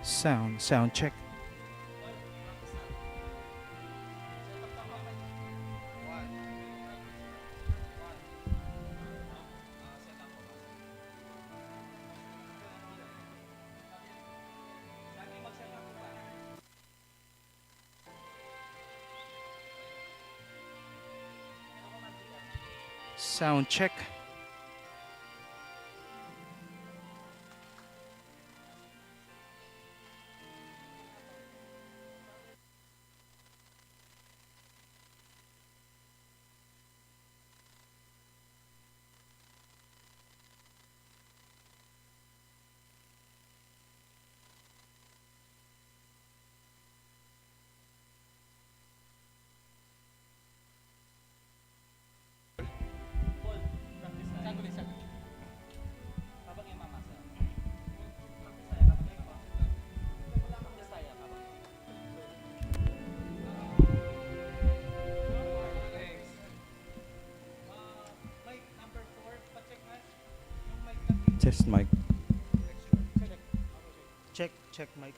Sound check. Sound check. Test mic. Check mic.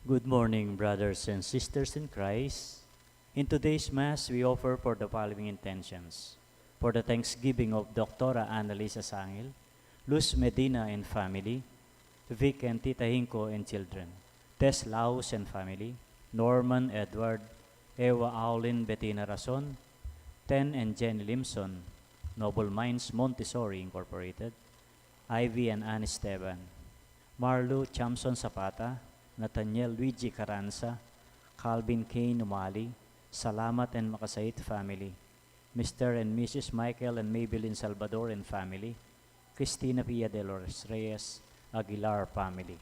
Good morning, brothers and sisters in Christ. In today's Mass, we offer for the following intentions. For the thanksgiving of Dr. 𝗦𝘂𝗍𝐵𝐴 𝗂𝐴, Luz Medina and family, Vic and Tita Hinko and children, Tess Laus and family, Norman Edward, Ewa Aulin Bettina Rason, Ten and Jenny Limson, Noble Minds Montessori Incorporated, Ivy and Annie Esteban, Marlo Chamson Zapata, Nathaniel Luigi Carranza, Calvin K. Numali, Salamat and Makasait family, Mr. and Mrs. Michael and Maybelline Salvador and family, Cristina Pia de los Reyes Aguilar family.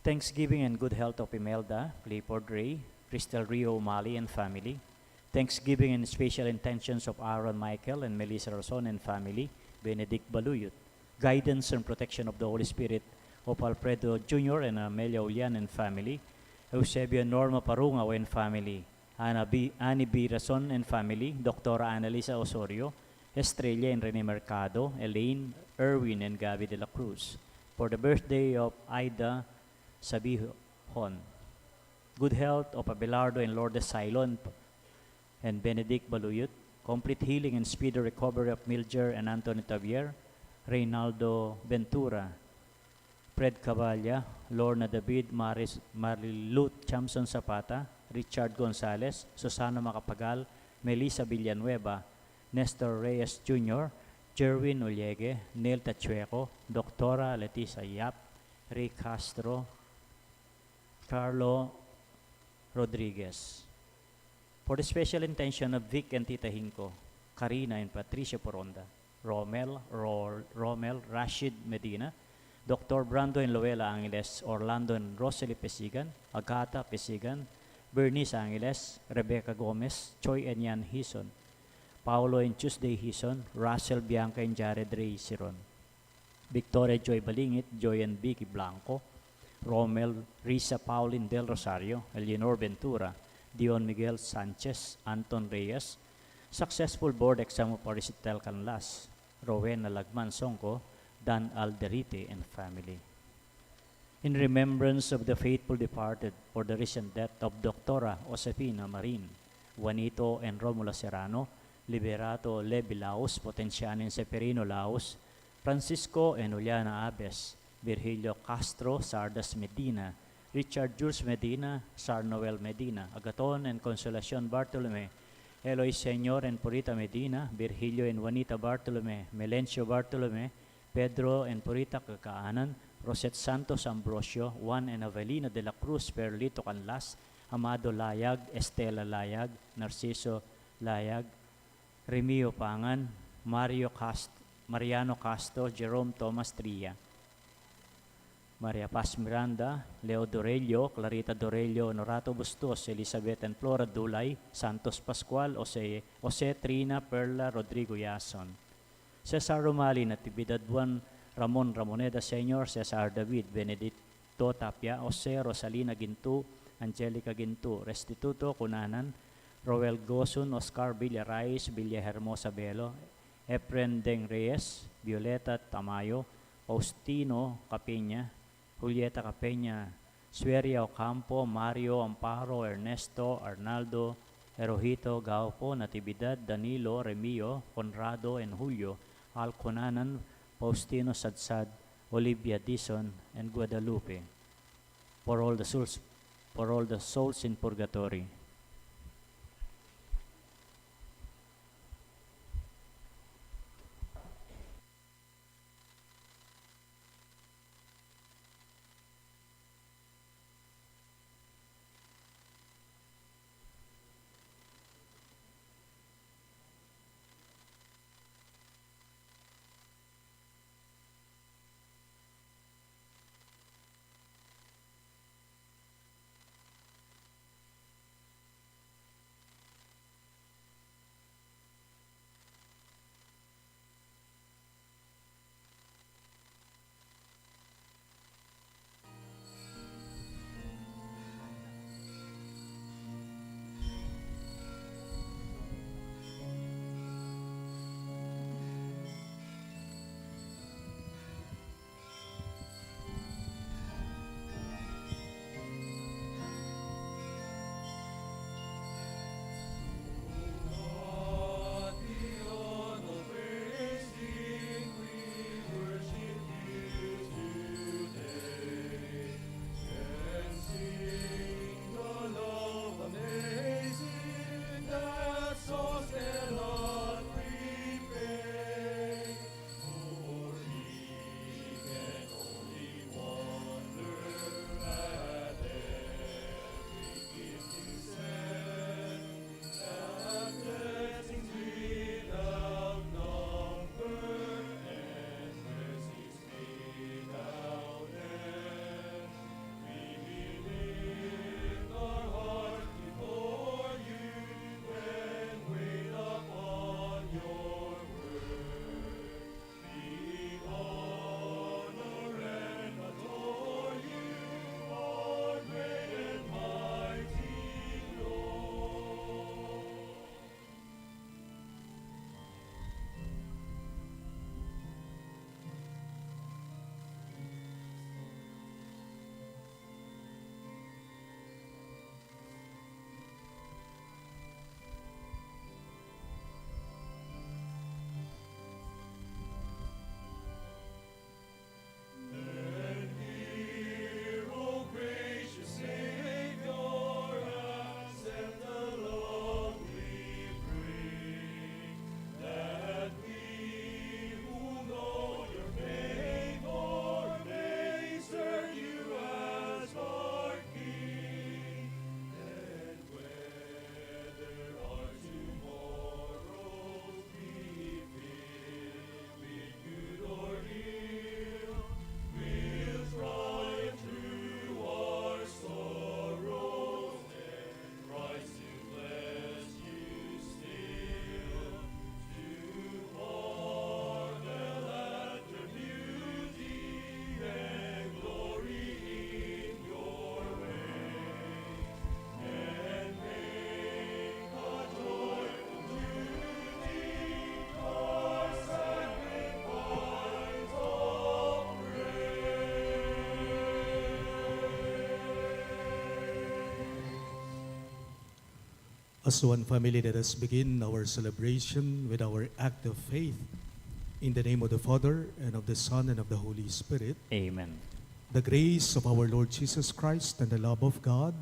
Thanksgiving and good health of Imelda, Clifford Ray, Crystal Rio Mali and family. Thanksgiving and special intentions of Aaron Michael and Melissa Rason and family, Benedict Baluyot. Guidance and protection of the Holy Spirit of Alfredo Jr. and Amelia Ulian and family, Eusebio Norma Parungaw and family, Annie B. Rason and family, Dr. Annalisa Osorio, Estrella and Rene Mercado, Elaine, Erwin and Gabi de la Cruz. For the birthday of Aida Sabihon, good health of Abelardo and Lourdes Sailon and Benedict Baluyot, complete healing and speedy recovery of Milger and Anthony Tavier, Reynaldo Ventura, Fred Cavalla, Lorna David, Marilut Chamson Zapata, Richard Gonzalez, Susana Macapagal, Melissa Villanueva, Nestor Reyes Jr., Jerwin Oliegue, Neil Tachueco, Dr. Leticia Yap, Ray Castro, Carlo Rodriguez. For the special intention of Vic and Tita Hinko, Karina and Patricia Poronda, Romel Rashid Medina, Dr. Brando and Luella Angeles, Orlando and Rosalie Pesigan, Agata Pesigan, Bernice Angeles, Rebecca Gomez, Choi and Yan Hison, Paolo and Tuesday Hison, Russell Bianca and Jared Ray Siron, Victoria Joy Balingit, Joy and Vicky Blanco, Romel Risa Pauline Del Rosario, Eleanor Ventura, Dion Miguel Sanchez, Anton Reyes, successful board exam of Aricitel Canlas, Rowena Lagman Songko, Dan Alderite and family. In remembrance of the faithful departed for the recent death of Dr. Josefina Marin, Juanito and Romulo Serrano, Liberato Levi Laos, Potenciano and Seferino Laos, Francisco and Juliana Abes, Virgilio Castro, Sardas Medina, Richard Jules Medina, Sar Noel Medina, Agaton and Consolacion Bartolome, Eloy Senyor and Purita Medina, Virgilio and Juanita Bartolome, Melencio Bartolome, Pedro and Purita Kakaanan, Rosette Santos Ambrosio, Juan and Avelina de la Cruz Perlito Canlas, Amado Layag, Estela Layag, Narciso Layag, Remio Pangan, Mariano Castro, Jerome Thomas Tria, Maria Paz Miranda, Leo Dorelio, Clarita Dorelio, Norato Bustos, Elizabeth and Flora Dulay, Santos Pascual, Jose Trina, Perla, Rodrigo Yason, Cesar Romali, Natividad Juan Ramon Ramoneda Sr., Cesar David, Benedicto Tapia, Jose Rosalina Gintu, Angelica Gintu, Restituto Cunanan, Roel Gosun, Oscar Villarais, Villahermosa Belo, Efren Deng Reyes, Violeta Tamayo, Faustino Capeña, Julieta Capeña, Sueria Ocampo, Mario Amparo, Ernesto, Arnaldo, Erojito Gaupo, Natividad, Danilo, Remio, Conrado, and Julio, Alconanan, Faustino Sadsad, Olivia Dison, and Guadalupe. For all the souls in purgatory. As one family, let us begin our celebration with our act of faith. In the name of the Father, and of the Son, and of the Holy Spirit. Amen. The grace of our Lord Jesus Christ, and the love of God,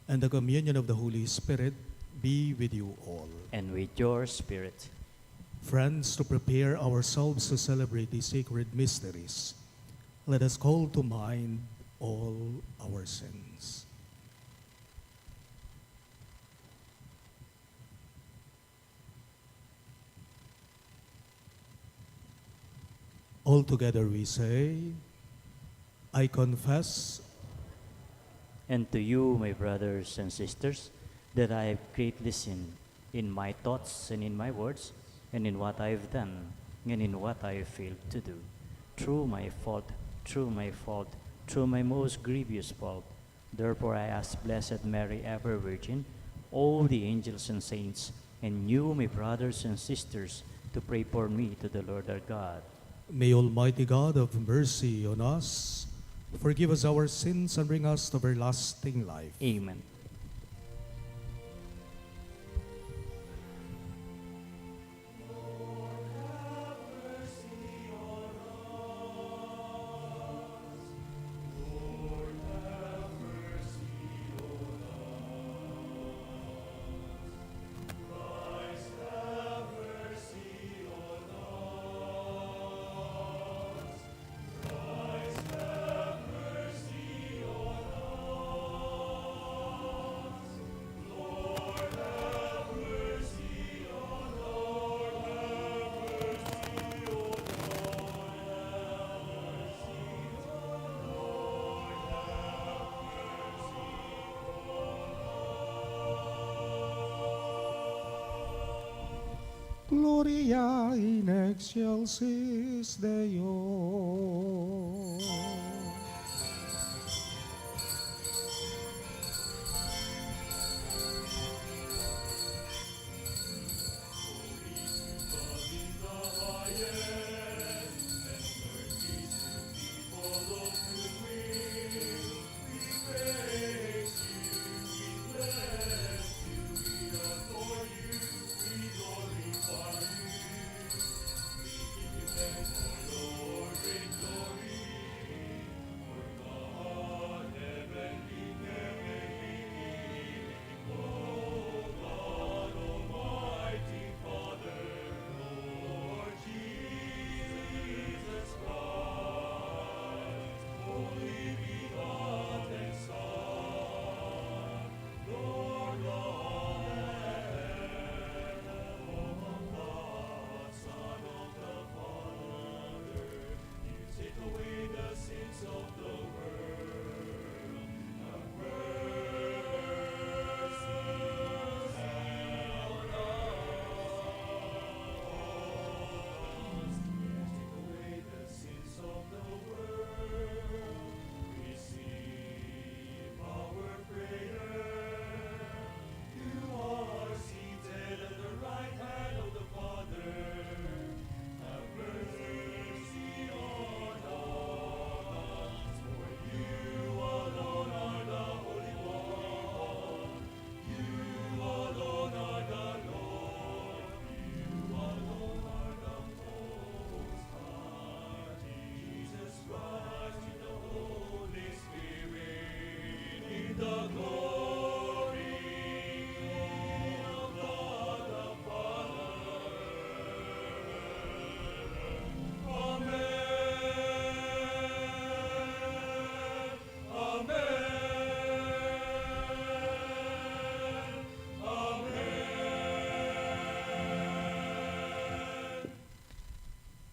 and the communion of the Holy Spirit be with you all. And with your spirit. Friends, to prepare ourselves to celebrate these sacred mysteries, let us call to mind all our sins. All together we say, I confess. And to you, my brothers and sisters, that I have greatly sinned in my thoughts and in my words, and in what I have done, and in what I have failed to do. Through my fault, through my most grievous fault. Therefore I ask Blessed Mary, ever Virgin, all the angels and saints, and you, my brothers and sisters, to pray for me to the Lord our God. May Almighty God have mercy on us, forgive us our sins, and bring us to everlasting life. Amen. Gloria in excelsis Deo.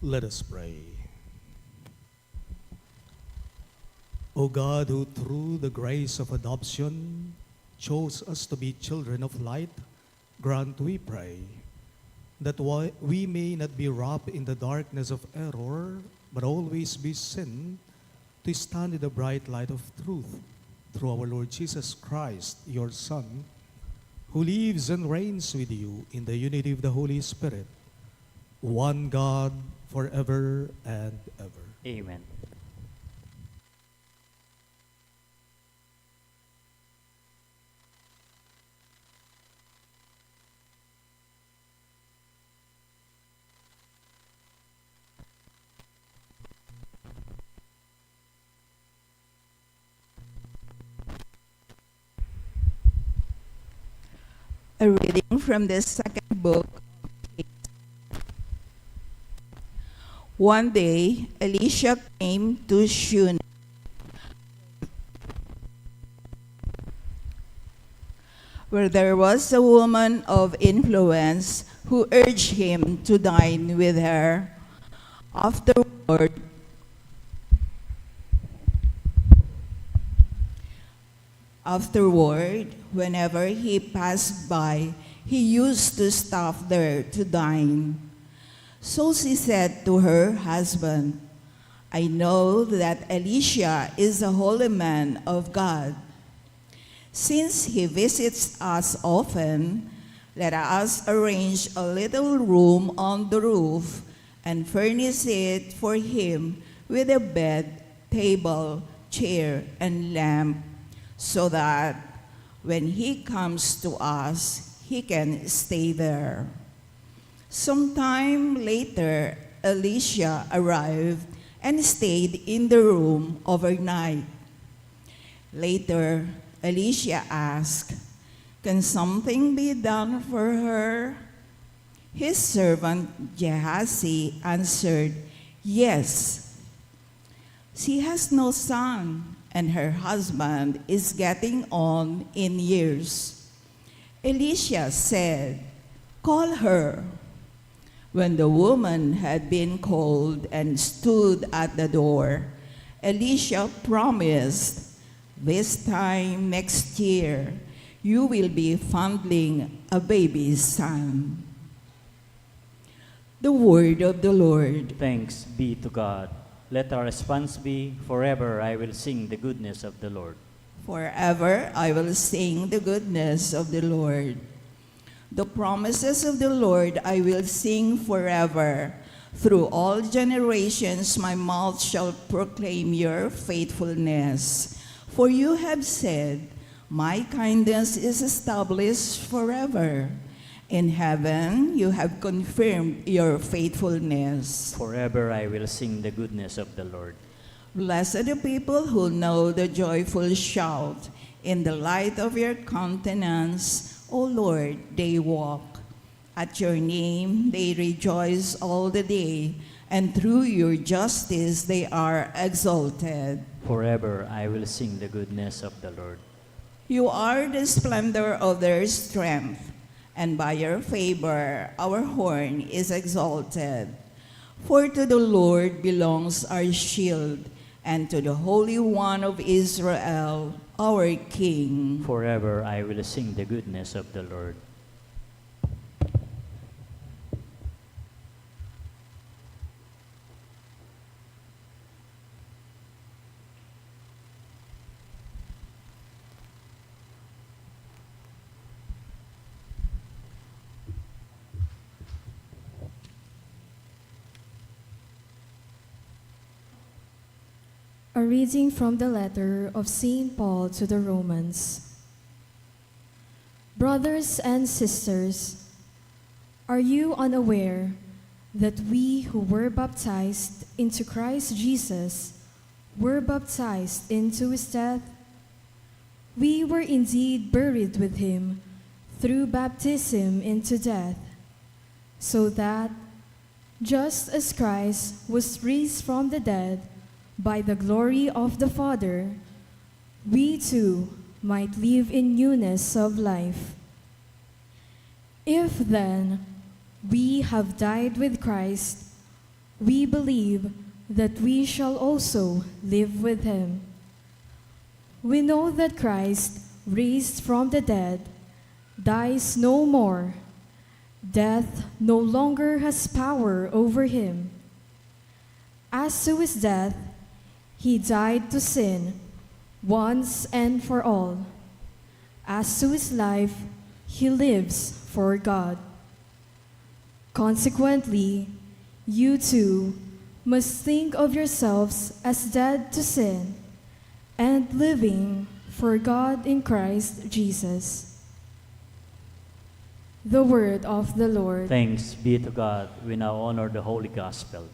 Let us pray. O God, who through the grace of adoption chose us to be children of light, grant, we pray, that we may not be wrapped in the darkness of error, but always be seen to stand in the bright light of truth, through our Lord Jesus Christ, your Son, who lives and reigns with you in the unity of the Holy Spirit, one God, forever and ever. Amen. A reading from the second book of Kings. One day, Elisha came to Shunem, where there was a woman of influence who urged him to dine with her. Afterward, whenever he passed by, he used to stop there to dine. So she said to her husband, "I know that Elisha is a holy man of God. Since he visits us often, let us arrange a little room on the roof and furnish it for him with a bed, table, chair, and lamp, so that when he comes to us, he can stay there." Sometime later, Elisha arrived and stayed in the room overnight. Later, Elisha asked, "Can something be done for her?" His servant Gehazi answered, "Yes. She has no son, and her husband is getting on in years." Elisha said, "Call her." When the woman had been called and stood at the door, Elisha promised, "This time next year, you will be fondling a baby's son." The word of the Lord. Thanks be to God. Let our response be, "Forever I will sing the goodness of the Lord." Forever I will sing the goodness of the Lord. The promises of the Lord I will sing forever. Through all generations my mouth shall proclaim your faithfulness. For you have said, "My kindness is established forever." In heaven you have confirmed your faithfulness. Forever I will sing the goodness of the Lord. Blessed are the people who know the joyful shout. In the light of your countenance, O Lord, they walk. At your name they rejoice all the day, and through your justice they are exalted. Forever I will sing the goodness of the Lord. You are the splendor of their strength, and by your favor our horn is exalted. For to the Lord belongs our shield, and to the Holy One of Israel, our King. Forever I will sing the goodness of the Lord. A reading from the letter of St. Paul to the Romans. Brothers and sisters, are you unaware that we who were baptized into Christ Jesus were baptized into his death? We were indeed buried with him through baptism into death, so that, just as Christ was raised from the dead by the glory of the Father, we too might live in newness of life. If then we have died with Christ, we believe that we shall also live with him. We know that Christ, raised from the dead, dies no more. Death no longer has power over him. As to his death, he died to sin once and for all. As to his life, he lives for God. Consequently, you too must think of yourselves as dead to sin and living for God in Christ Jesus. The word of the Lord. Thanks be to God. We now honor the Holy Gospel.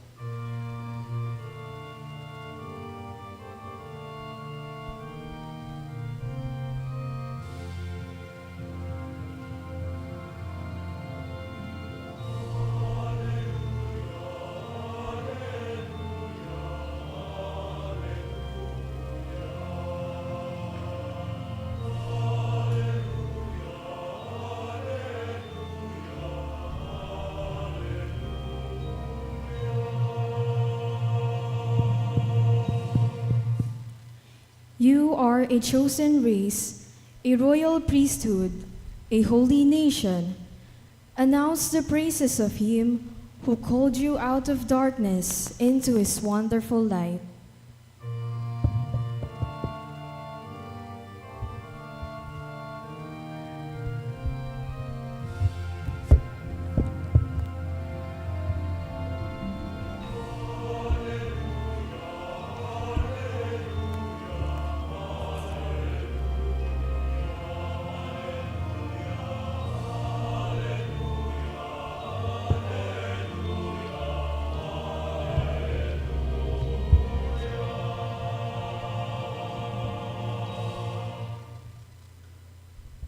You are a chosen race, a royal priesthood, a holy nation. Announce the praises of him who called you out of darkness into his wonderful light.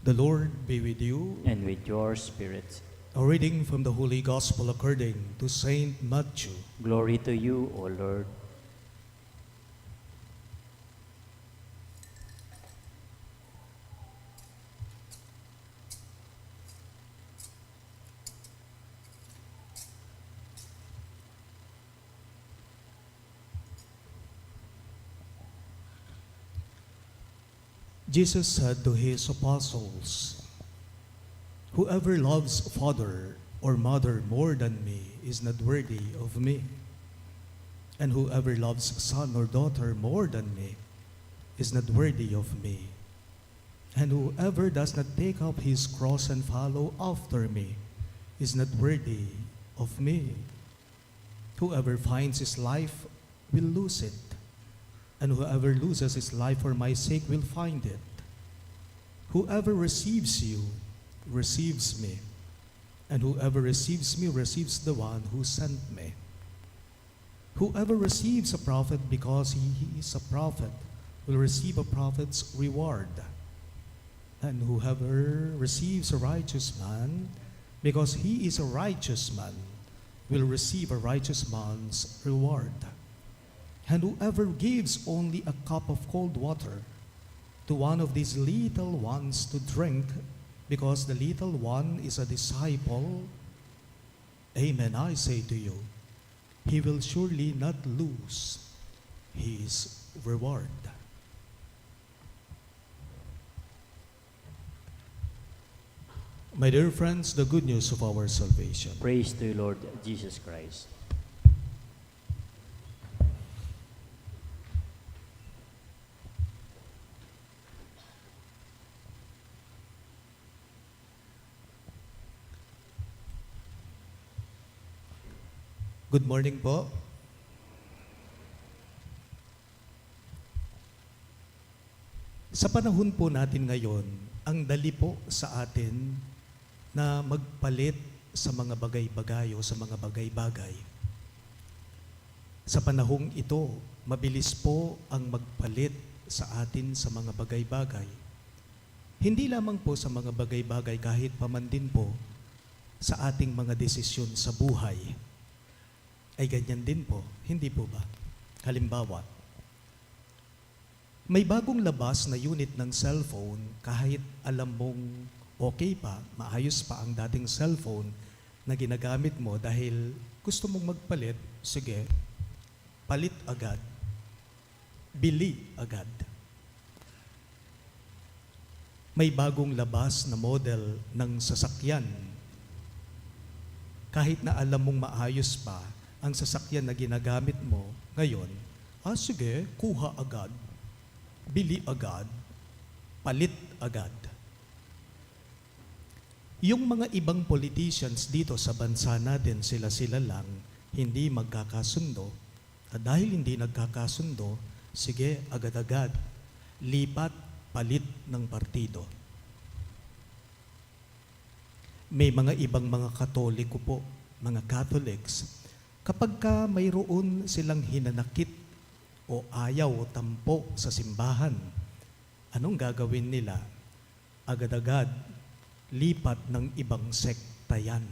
The Lord be with you. And with your spirit. A reading from the Holy Gospel according to Saint Matthew. Glory to you, O Lord. Jesus said to his apostles, "Whoever loves father or mother more than me is not worthy of me. And whoever loves son or daughter more than me is not worthy of me. And whoever does not take up his cross and follow after me is not worthy of me. Whoever finds his life will lose it. And whoever loses his life for my sake will find it. Whoever receives you receives me, and whoever receives me receives the one who sent me. Whoever receives a prophet because he is a prophet will receive a prophet's reward. And whoever receives a righteous man because he is a righteous man will receive a righteous man's reward. And whoever gives only a cup of cold water to one of these little ones to drink, because the little one is a disciple, amen, I say to you, he will surely not lose his reward." My dear friends, the good news of our salvation. Praise to you, Lord Jesus Christ. Good morning po. Sa panahon po natin ngayon, ang dali po sa atin na magpalit sa mga bagay-bagay o sa mga bagay-bagay. Sa panahong ito, mabilis po ang magpalit sa atin sa mga bagay-bagay. Hindi lamang po sa mga bagay-bagay, kahit paman din po sa ating mga desisyon sa buhay. Ay ganyan din po, hindi po ba? Halimbawa, may bagong labas na unit ng cellphone, kahit alam mong okay pa, maayos pa ang dating cellphone na ginagamit mo dahil gusto mong magpalit, sige, palit agad, bili agad. May bagong labas na model ng sasakyan, kahit na alam mong maayos pa ang sasakyan na ginagamit mo ngayon, sige, kuha agad, bili agad, palit agad. Yung mga ibang politicians dito sa bansa natin, sila-sila lang, hindi magkakasundo. At dahil hindi nagkakasundo, sige, agad-agad, lipat, palit ng partido. May mga ibang mga Katoliko po, mga Catholics, kapag ka mayroon silang hinanakit o ayaw o tampo sa simbahan, anong gagawin nila? Agad-agad, lipat ng ibang sekta yan.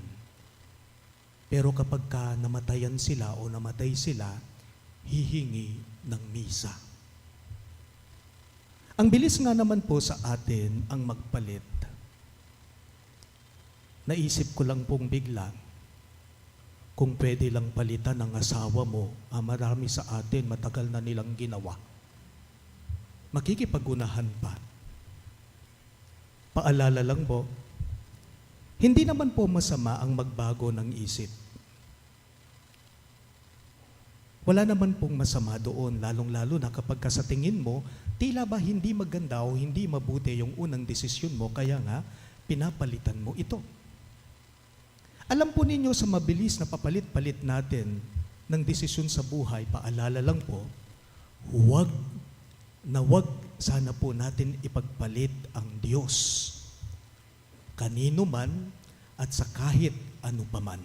Pero kapag ka namatayan sila o namatay sila, hihingi ng misa. Ang bilis nga naman po sa atin ang magpalit. Naisip ko lang pong bigla, kung pwede lang palitan ng asawa mo, marami sa atin matagal na nilang ginawa. makikipag-unahan pa. Paalala lang po, hindi naman po masama ang magbago ng isip. Wala naman pong masama doon, lalong-lalo na kapag sa tingin mo, tila ba hindi maganda o hindi mabuti yung unang desisyon mo, kaya nga, pinapalitan mo ito. Alam po ninyo sa mabilis na papalit-palit natin ng desisyon sa buhay, paalala lang po, huwag sana po natin ipagpalit ang Diyos. Kanino man at sa kahit ano paman.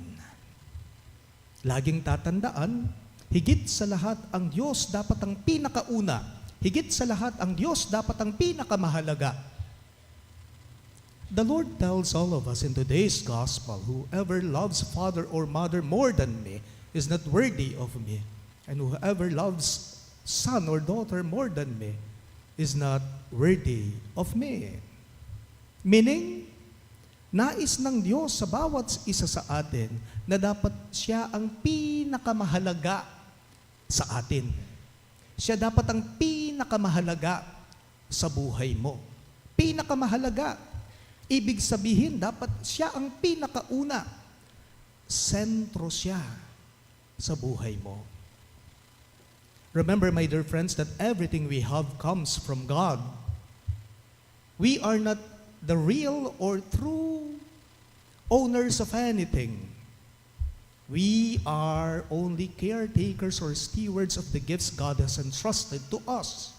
Laging tatandaan, higit sa lahat ang Diyos dapat ang pinakauna. Higit sa lahat ang Diyos dapat ang pinakamahalaga. The Lord tells all of us in today's gospel, whoever loves father or mother more than me is not worthy of me. And whoever loves son or daughter more than me is not worthy of me. Meaning, nais ng Diyos sa bawat isa sa atin na dapat siya ang pinakamahalaga sa atin. Siya dapat ang pinakamahalaga sa buhay mo. Pinakamahalaga. Ibig sabihin, dapat siya ang pinakauna. Sentro siya sa buhay mo. Remember, my dear friends, that everything we have comes from God. We are not the real or true owners of anything. We are only caretakers or stewards of the gifts God has entrusted to us.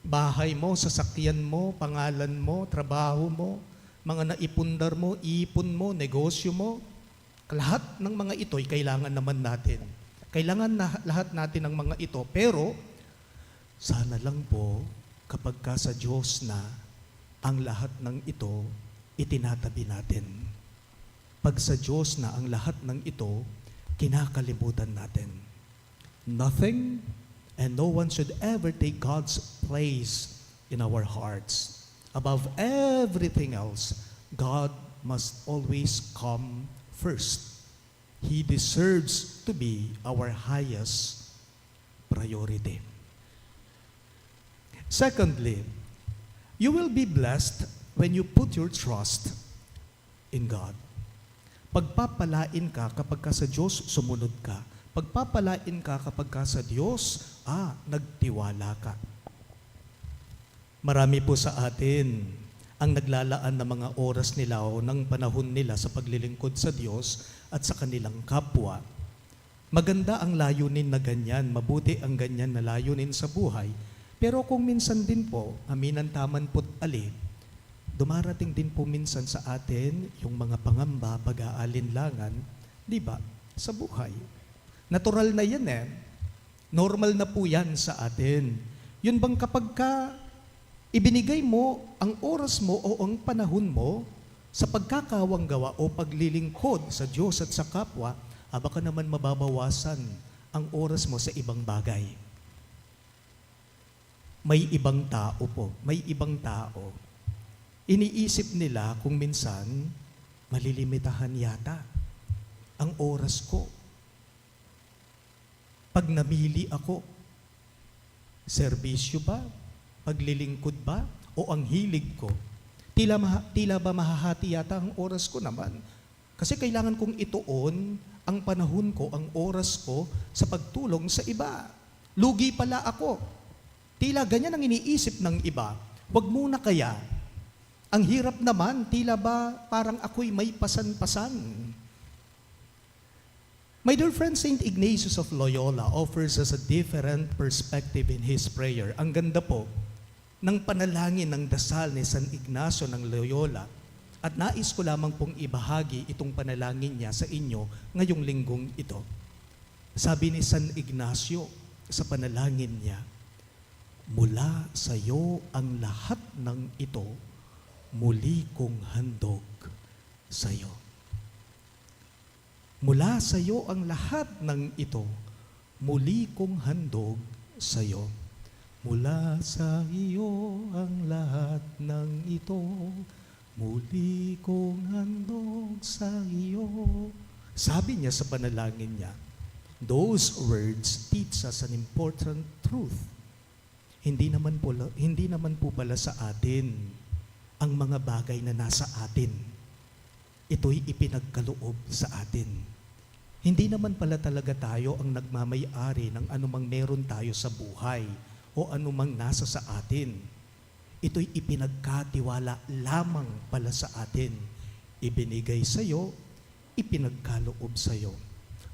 Bahay mo, sasakyan mo, pangalan mo, trabaho mo, mga naipundar mo, ipon mo, negosyo mo, lahat ng mga ito'y kailangan naman natin. Kailangan na lahat natin ng mga ito, pero sana lang po kapag sa Diyos na ang lahat ng ito, itinatabi natin. Pag sa Diyos na ang lahat ng ito, kinakalimutan natin. Nothing and no one should ever take God's place in our hearts. Above everything else, God must always come first. He deserves to be our highest priority. Secondly, you will be blessed when you put your trust in God. Pagpapalain ka kapag sa Diyos sumunod ka. Pagpapalain ka kapag sa Diyos, nagtiwala ka. Marami po sa atin ang naglalaan ng mga oras nila o ng panahon nila sa paglilingkod sa Diyos at sa kanilang kapwa. Maganda ang layunin na ganyan, mabuti ang ganyan na layunin sa buhay, pero kung minsan din po, aminan taman po't ali, dumarating din po minsan sa atin yung mga pangamba, pag-aalinlangan, di ba, sa buhay. Natural na yan Normal na po yan sa atin. Yun bang kapag ibinigay mo ang oras mo o ang panahon mo sa pagkakawanggawa o paglilingkod sa Diyos at sa kapwa, baka naman mababawasan ang oras mo sa ibang bagay. May ibang tao po, may ibang tao. Iniisip nila kung minsan, malilimitahan yata ang oras ko. Pag namili ako, serbisyo ba? Paglilingkod ba? O ang hilig ko? Tila ba mahahati yata ang oras ko naman? Kasi kailangan kong ituon ang panahon ko, ang oras ko sa pagtulong sa iba. Lugi pala ako. Tila ganyan ang iniisip ng iba. Wag muna kaya. Ang hirap naman, tila ba parang ako'y may pasan-pasan. My dear friend, St. Ignatius of Loyola offers us a different perspective in his prayer. Ang ganda po ng panalangin ng dasal ni San Ignacio ng Loyola. At nais ko lamang pong ibahagi itong panalangin niya sa inyo ngayong linggong ito. Sabi ni San Ignacio sa panalangin niya, mula sa iyo ang lahat ng ito, muli kong handog sa iyo. Mula sa iyo ang lahat ng ito, muli kong handog sa iyo. Mula sa iyo ang lahat ng ito, muli kong handog sa iyo. Sabi niya sa panalangin niya, those words teach us an important truth. hindi naman po pala sa atin ang mga bagay na nasa atin. Ito'y ipinagkaloob sa atin. Hindi naman pala talaga tayo ang nagmamay-ari ng anumang meron tayo sa buhay o anumang nasa sa atin. Ito'y ipinagkatiwala lamang pala sa atin. Ibinigay sa iyo, ipinagkaloob sa iyo.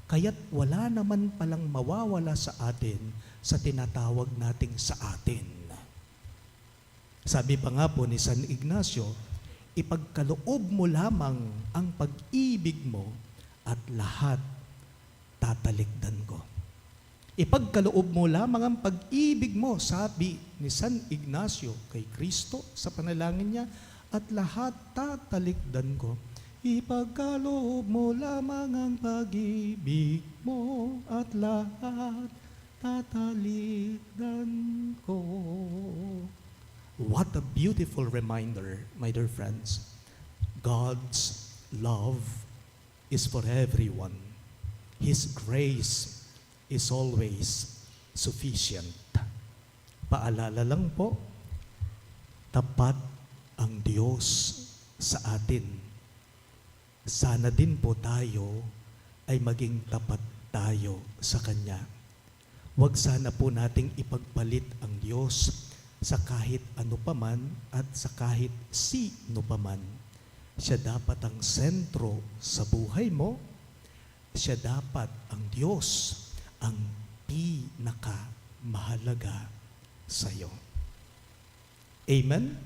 Kaya't wala naman palang mawawala sa atin sa tinatawag nating sa atin. Sabi pa nga po ni San Ignacio, ipagkaloob mo lamang ang pag-ibig mo at lahat tatalikdan ko. Ipagkaloob mo lamang ang pag-ibig mo, sabi ni San Ignacio kay Kristo sa panalangin niya, at lahat tatalikdan ko. Ipagkaloob mo lamang ang pag-ibig mo at lahat tatalikdan ko. What a beautiful reminder, my dear friends. God's love is for everyone. His grace is always sufficient. Paalala lang po, tapat ang Diyos sa atin. Sana din po tayo ay maging tapat tayo sa Kanya. Huwag sana po nating ipagpalit ang Diyos sa kahit ano paman at sa kahit sino paman. Siya dapat ang sentro sa buhay mo. Siya dapat ang Diyos, ang pinakamahalaga sa iyo. Amen?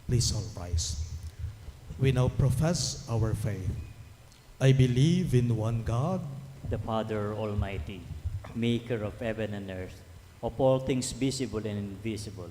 Please all rise. We now profess our faith. I believe in one God, the Father Almighty, maker of heaven and earth, of all things visible and invisible.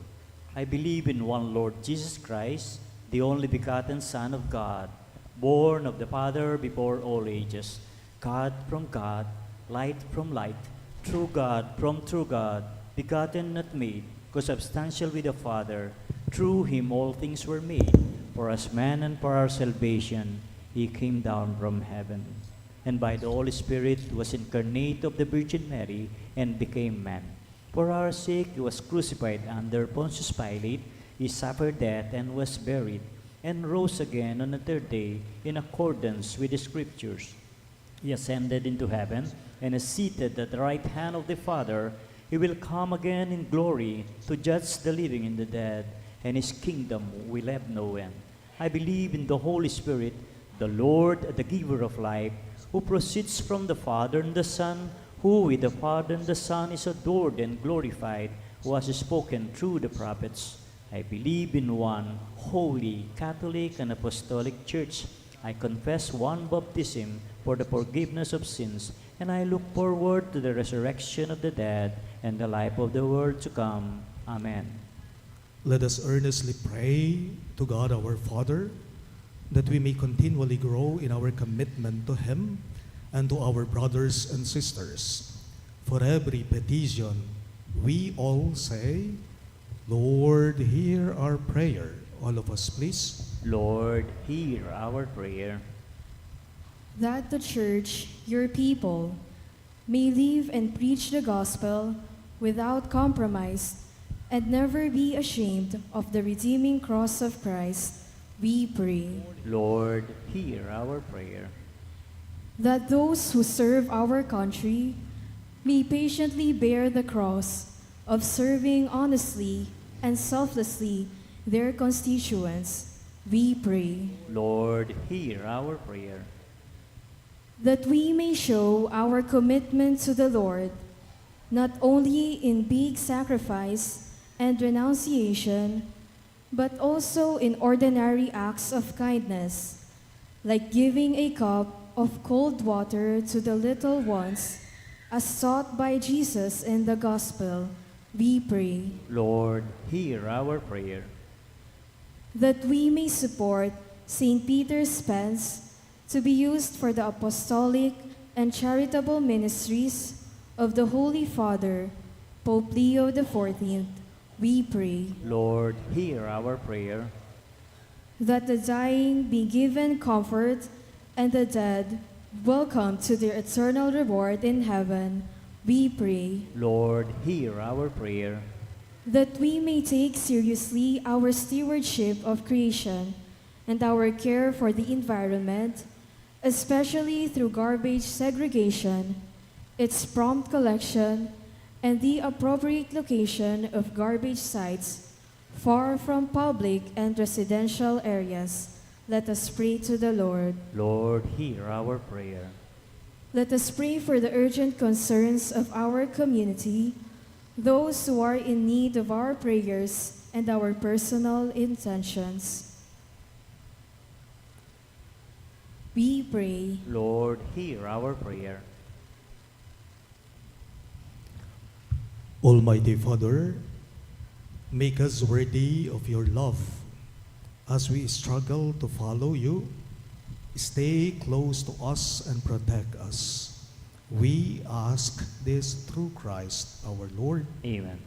I believe in one Lord Jesus Christ, the only begotten Son of God, born of the Father before all ages, God from God, light from light, true God from true God, begotten not made, consubstantial with the Father. Through him all things were made. For us man and for our salvation, he came down from heaven, and by the Holy Spirit was incarnate of the Virgin Mary and became man. For our sake he was crucified under Pontius Pilate. He suffered death and was buried, and rose again on the third day in accordance with the Scriptures. He ascended into heaven and is seated at the right hand of the Father. He will come again in glory to judge the living and the dead, and his kingdom will have no end. I believe in the Holy Spirit, the Lord, the giver of life, who proceeds from the Father and the Son, who with the Father and the Son is adored and glorified, who has spoken through the prophets. I believe in one holy, Catholic, and Apostolic Church. I confess one baptism for the forgiveness of sins, and I look forward to the resurrection of the dead and the life of the world to come. Amen. Let us earnestly pray to God our Father that we may continually grow in our commitment to Him and to our brothers and sisters. For every petition, we all say, Lord, hear our prayer. All of us, please. Lord, hear our prayer. That the Church, your people, may live and preach the gospel without compromise and never be ashamed of the redeeming cross of Christ, we pray. Lord, hear our prayer. That those who serve our country may patiently bear the cross of serving honestly and selflessly their constituents, we pray. Lord, hear our prayer. That we may show our commitment to the Lord, not only in big sacrifice and renunciation, but also in ordinary acts of kindness, like giving a cup of cold water to the little ones, as taught by Jesus in the Gospel, we pray. Lord, hear our prayer. That we may support St. Peter's pence to be used for the apostolic and charitable ministries of the Holy Father, Pope Leo XIV, we pray. Lord, hear our prayer. That the dying be given comfort and the dead welcome to their eternal reward in heaven, we pray. Lord, hear our prayer. that we may take seriously our stewardship of creation and our care for the environment, especially through garbage segregation, its prompt collection, and the appropriate location of garbage sites far from public and residential areas. Let us pray to the Lord. Lord, hear our prayer. Let us pray for the urgent concerns of our community, those who are in need of our prayers and our personal intentions. We pray. Lord, hear our prayer. Almighty Father, make us worthy of your love as we struggle to follow you. Stay close to us and protect us. We ask this through Christ our Lord. Amen.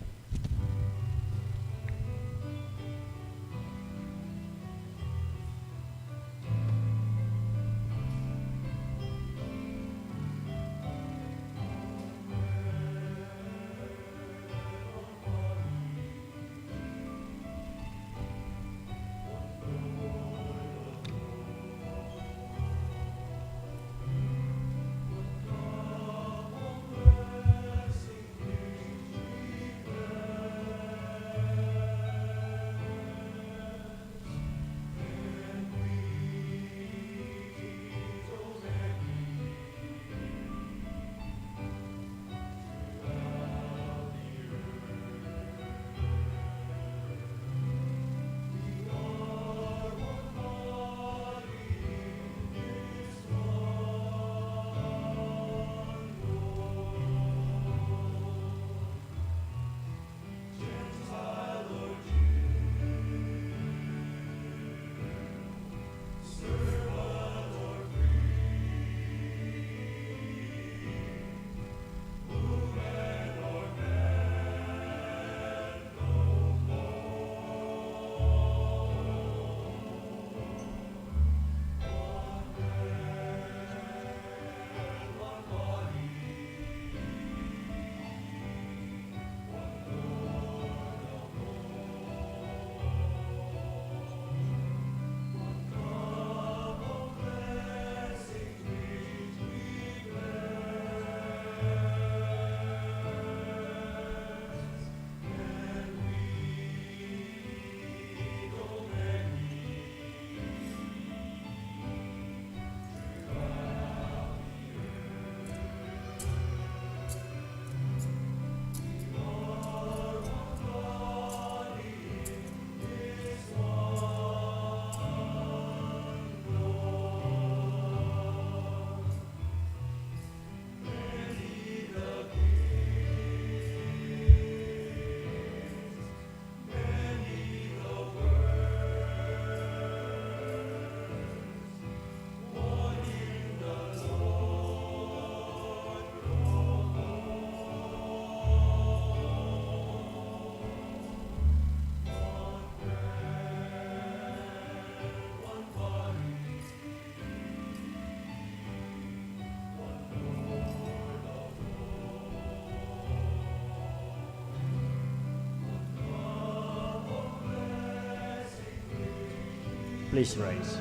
Please rise.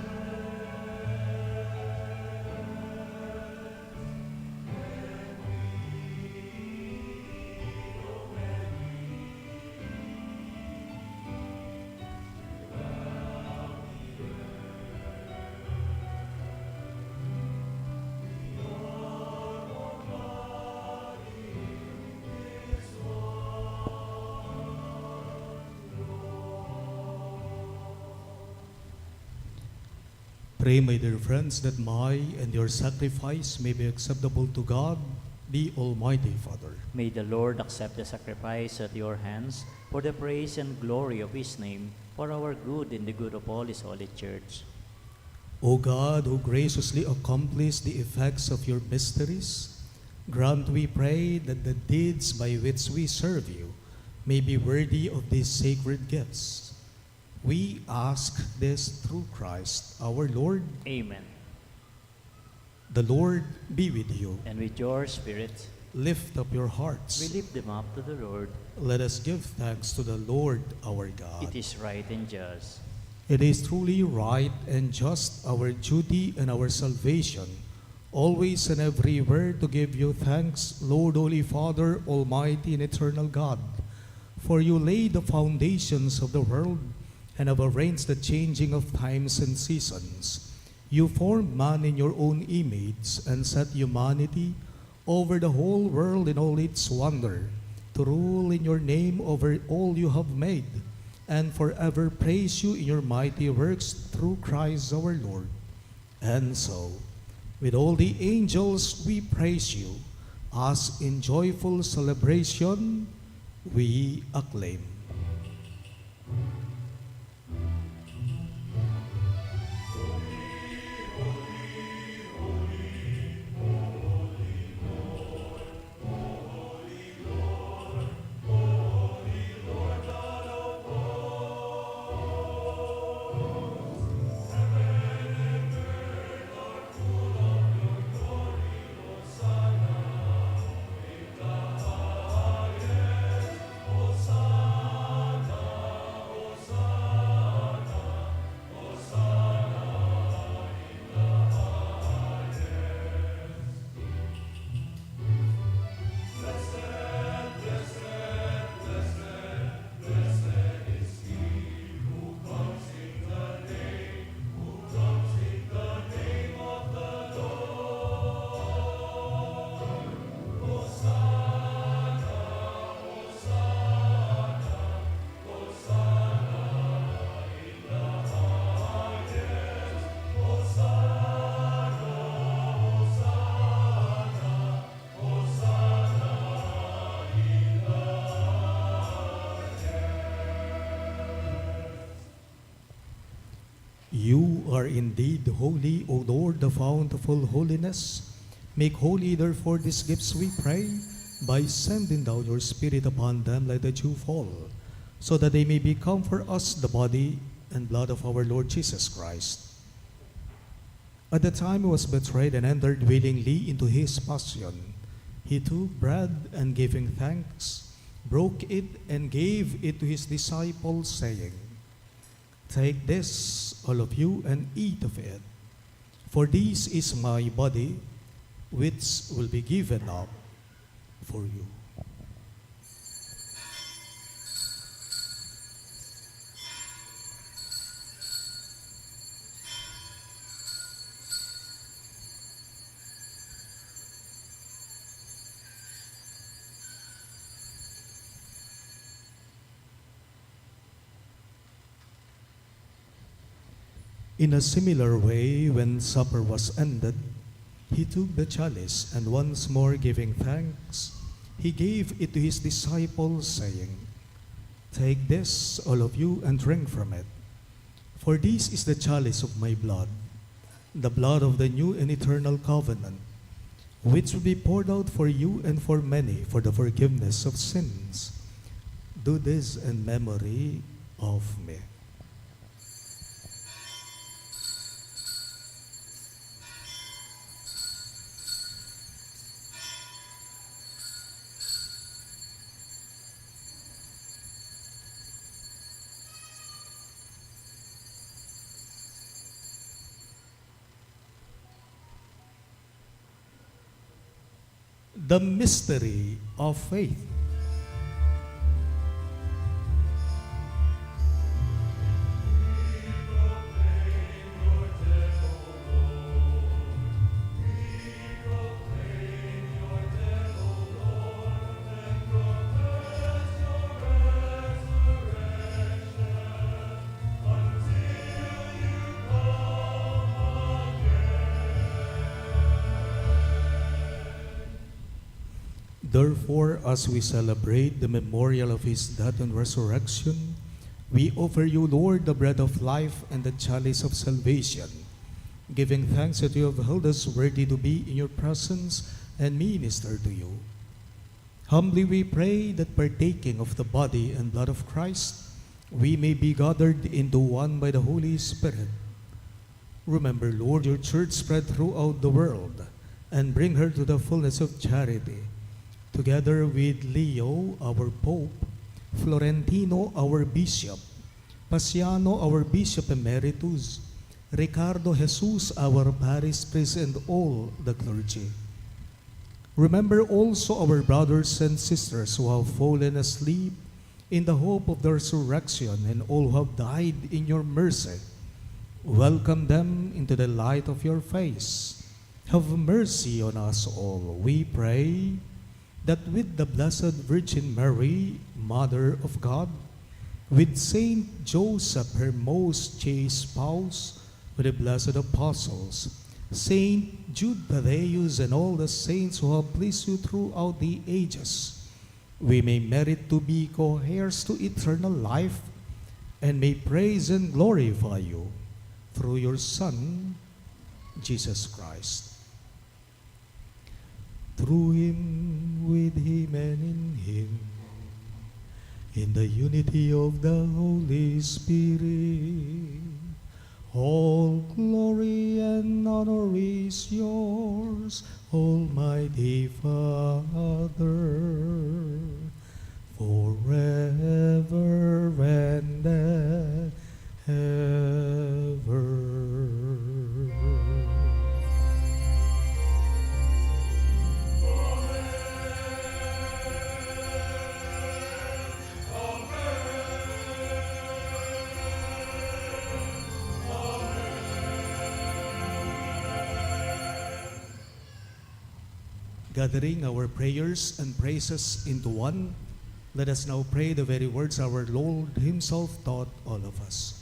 Pray, my dear friends, that my and your sacrifice may be acceptable to God, the Almighty Father. May the Lord accept the sacrifice at your hands for the praise and glory of his name, for our good and the good of all his holy church. O God, who graciously accomplished the effects of your mysteries, grant, we pray, that the deeds by which we serve you may be worthy of these sacred gifts. We ask this through Christ our Lord. Amen. The Lord be with you. And with your spirit, Lift up your We hearts. lift them up to the Lord. Let us give thanks to the Lord our God. It is right and just. It is truly right and just, our duty and our salvation, always and everywhere to give you thanks, Lord, Holy Father, Almighty and Eternal God. For you laid the foundations of the world and have arranged the changing of times and seasons. You formed man in your own image and set humanity over the whole world in all its wonder, to rule in your name over all you have made, and forever praise you in your mighty works through Christ our Lord. And so, with all the angels we praise you, as in joyful celebration we acclaim. You are indeed holy, O Lord, the fount of all holiness. Make holy, therefore, these gifts, we pray, by sending down your Spirit upon them like the dew fall, so that they may become for us the body and blood of our Lord Jesus Christ. At the time he was betrayed and entered willingly into his passion, he took bread and giving thanks, broke it and gave it to his disciples, saying, "Take this, all of you, and eat of it, for this is my body, which will be given up for you." In a similar way, when supper was ended, he took the chalice, and once more giving thanks, he gave it to his disciples, saying, "Take this, all of you, and drink from it. For this is the chalice of my blood, the blood of the new and eternal covenant, which will be poured out for you and for many for the forgiveness of sins. Do this in memory of me." The mystery of faith. Therefore, as we celebrate the memorial of his death and resurrection, we offer you, Lord, the bread of life and the chalice of salvation, giving thanks that you have held us worthy to be in your presence and minister to you. Humbly we pray that, partaking of the body and blood of Christ, we may be gathered into one by the Holy Spirit. Remember, Lord, your church spread throughout the world, and bring her to the fullness of charity. together with Leo, our Pope, Florentino, our Bishop, Paciano, our Bishop Emeritus, Ricardo Jesus, our Parish Priest, and all the clergy. Remember also our brothers and sisters who have fallen asleep in the hope of the resurrection, and all who have died in your mercy. Welcome them into the light of your face. Have mercy on us all, we pray, that with the Blessed Virgin Mary, Mother of God, with Saint Joseph, her most chaste spouse, with the blessed apostles, Saint Jude Thaddeus, and all the saints who have pleased you throughout the ages, we may merit to be co-heirs to eternal life, and may praise and glorify you through your Son, Jesus Christ. Through him, with him, and in him, in the unity of the Holy Spirit, all glory and honor is yours, Almighty Father, forever and ever. Gathering our prayers and praises into one, let us now pray the very words our Lord himself taught all of us.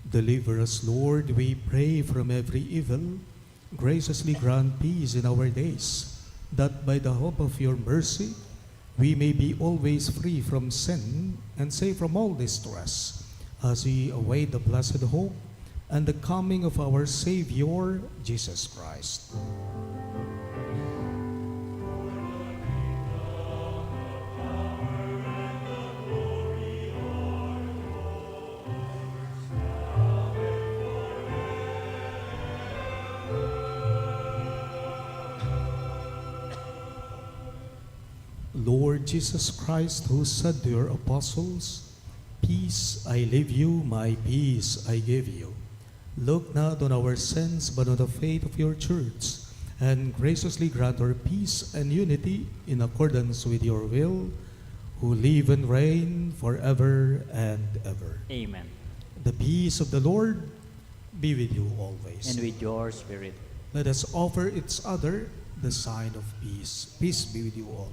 Deliver us, Lord, we pray, from every evil. Graciously grant peace in our days, that by the hope of your mercy, we may be always free from sin and safe from all distress, as we await the blessed hope and the coming of our Savior, Jesus Christ. Lord Jesus Christ, who said to your apostles, "Peace I leave you, my peace I give you," look not on our sins, but on the faith of your church, and graciously grant her peace and unity in accordance with your will, who live and reign forever and ever. Amen. The peace of the Lord be with you always. And with your spirit. Let us offer each other the sign of peace. Peace be with you all.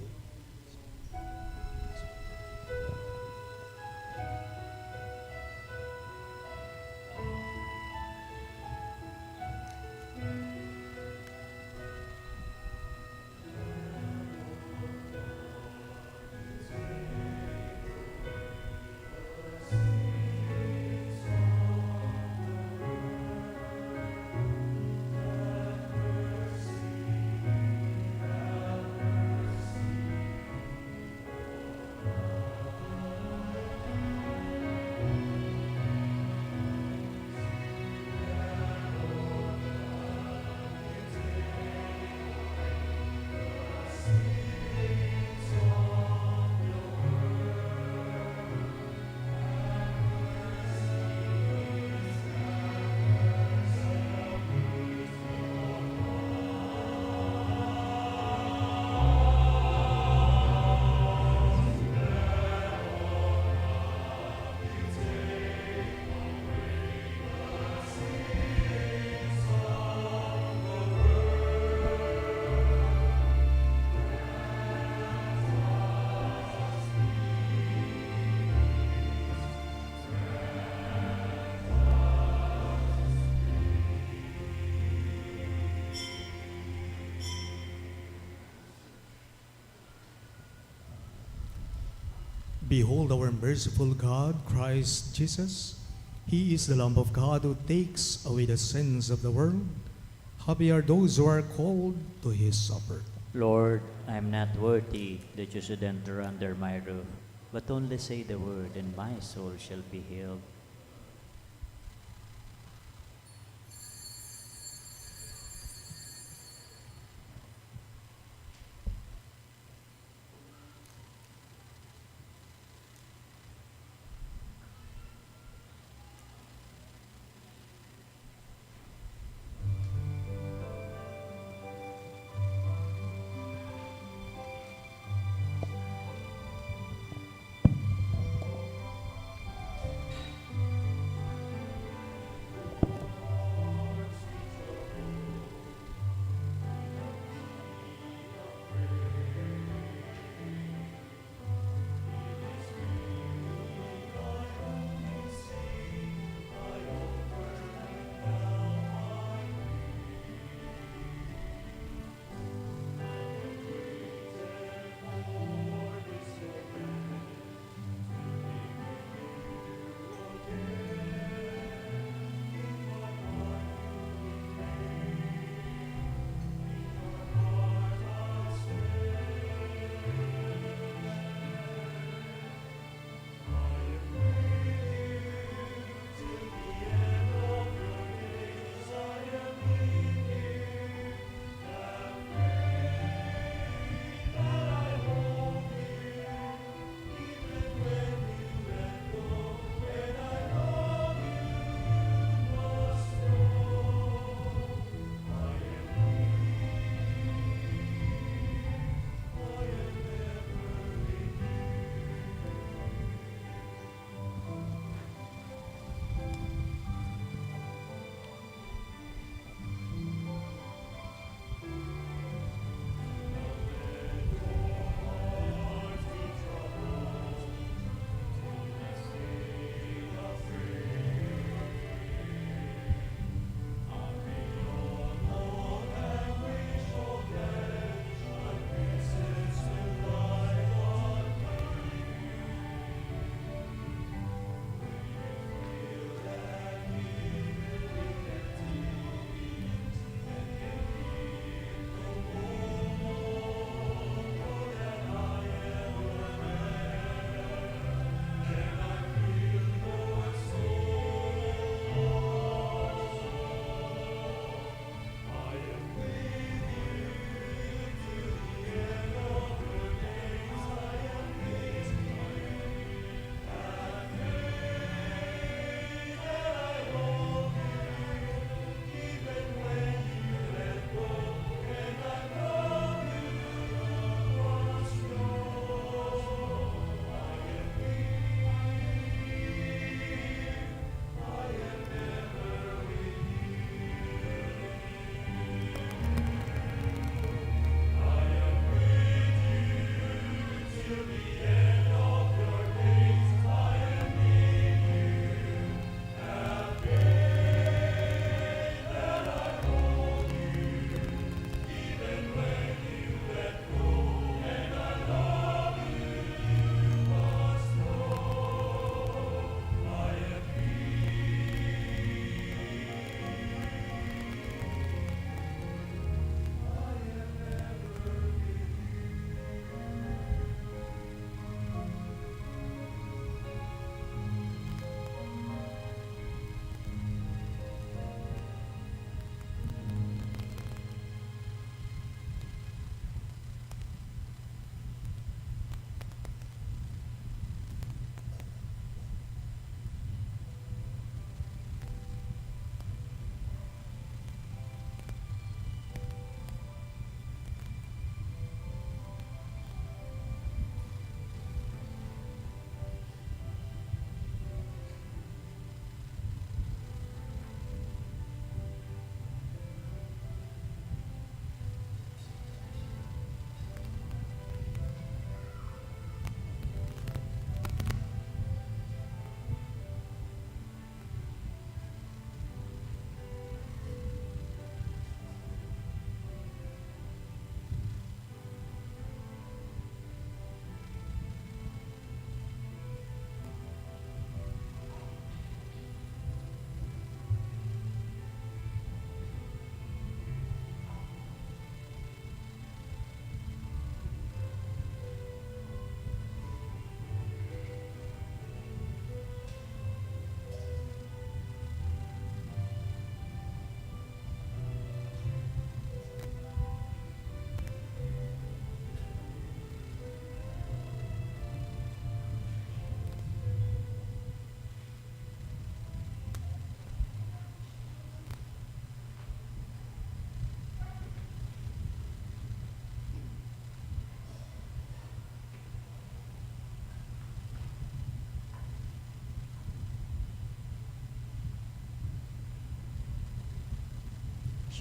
Behold our merciful God, Christ Jesus. He is the Lamb of God who takes away the sins of the world. Happy are those who are called to his supper. Lord, I am not worthy that you should enter under my roof, but only say the word, and my soul shall be healed.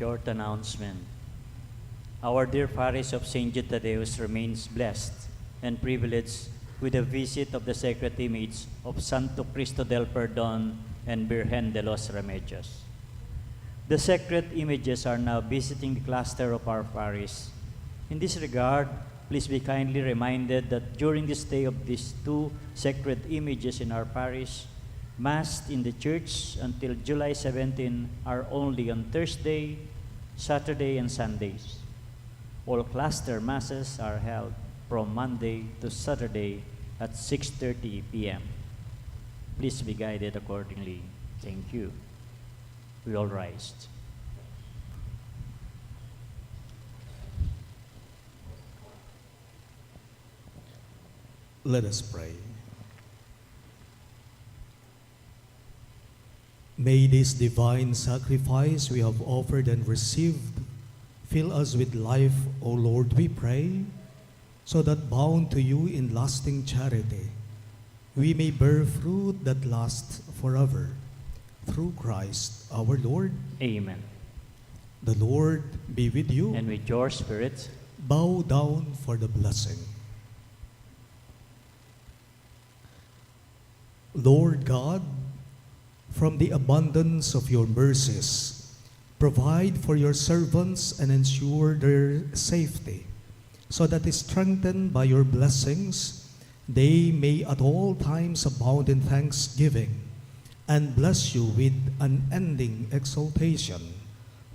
Short announcement. Our dear parish of St. Jude Thaddeus remains blessed and privileged with the visit of the Sacred Image of Santo Cristo del Perdón and Virgen de los Remedios. The sacred images are now visiting the cluster of our parish. In this regard, please be kindly reminded that during the stay of these two sacred images in our parish, Mass in the church until July 17 are only on Thursday, Saturday, and Sundays. All cluster Masses are held from Monday to Saturday at 6:30 p.m. Please be guided accordingly. Thank you. We all rise. Let us pray. May this divine sacrifice we have offered and received fill us with life, O Lord, we pray, so that bound to you in lasting charity, we may bear fruit that lasts forever. Through Christ our Lord. Amen. The Lord be with you. And with your spirit, Bow down for the blessing. Lord God, from the abundance of your mercies, provide for your servants and ensure their safety, so that strengthened by your blessings, they may at all times abound in thanksgiving and bless you with unending exaltation.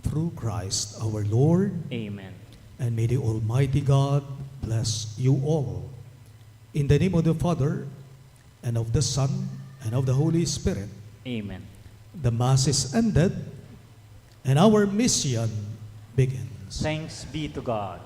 Through Christ our Lord. amen. And may the Almighty God bless you all. In the name of the Father, and of the Son, and of the Holy Spirit. Amen. The Mass is ended, and our mission begins. Thanks be to God.